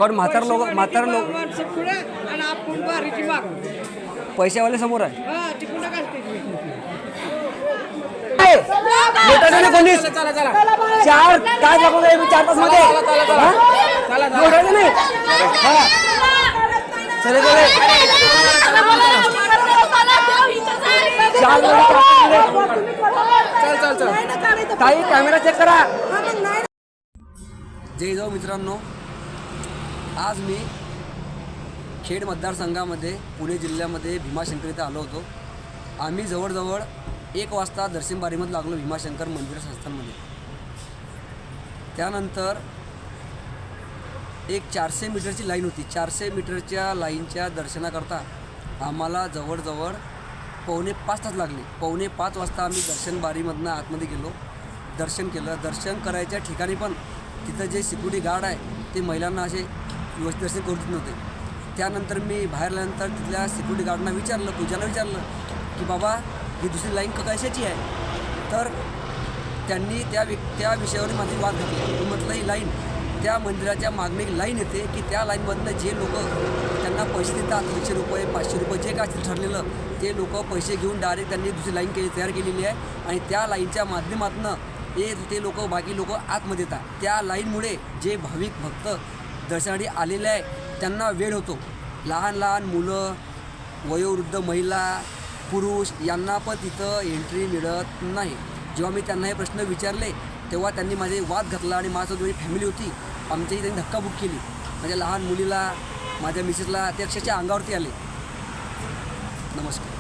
कारण म्हातार लोक माणसं पुढे आणि आपण बारीची माग. पैशावाले समोर आहे. हा तिकडून घालते कोणीच चार काय दाखवतोय मी 4 तास मध्ये नाही चले चले चल चल चल ताई कॅमेरा चेक करा. जय जाऊ मित्रांनो, आज मी खेड मतदारसंघामध्ये पुणे जिल्ह्यामध्ये भीमाशंकर इथे आलो होतो. आम्ही जवळजवळ 1 वाजता दर्शन बारीमध्ये लागलो भीमाशंकर मंदिर संस्थानमध्ये. त्यानंतर एक 400 मीटरची लाईन होती. 400 मीटरच्या लाईनच्या दर्शनाकरता आम्हाला जवळजवळ 4:45 तास लागले. 4:45 वाजता आम्ही दर्शन बारीमधनं आतमध्ये गेलो, दर्शन केलं. दर्शन करायच्या ठिकाणी पण तिथं जे सिक्युरिटी गार्ड आहे ते महिलांना असे व्यवस्थित दर्शन करू देत नव्हते. त्यानंतर मी बाहेर आल्यानंतर तिथल्या सिक्युरिटी गार्डना विचारलं, पूजाला विचारलं की बाबा ही दुसरी लाईन कशाची आहे. तर त्यांनी त्या विषयावर माझी वाद घातली. मी म्हटलं ही लाईन त्या मंदिराच्या मागणी एक लाईन येते की त्या लाईनमधनं जे लोक त्यांना पैसे देतात 100 रुपये 500 रुपये जे काय ठरलेलं ते लोक पैसे घेऊन डायरेक्ट त्यांनी दुसरी लाईन तयार केलेली आहे आणि त्या लाईनच्या माध्यमातून ते लोक बाकी लोक आतमध्ये येतात. त्या लाईनमुळे जे भाविक भक्त दर्शनासाठी आलेले आहे त्यांना वेळ होतो. लहान लहान मुलं, वयोवृद्ध महिला, पुरुष यांना पण तिथं एंट्री मिळत नाही. जेव्हा मी त्यांना हे प्रश्न विचारले तेव्हा त्यांनी माझे वाद घातला आणि माझ्यासोबत माझी फॅमिली होती. आमच्याही त्यांनी धक्काबुक केली. माझ्या लहान मुलीला, माझ्या मिसेसला ते अक्षरशः अंगावरती आले. नमस्कार.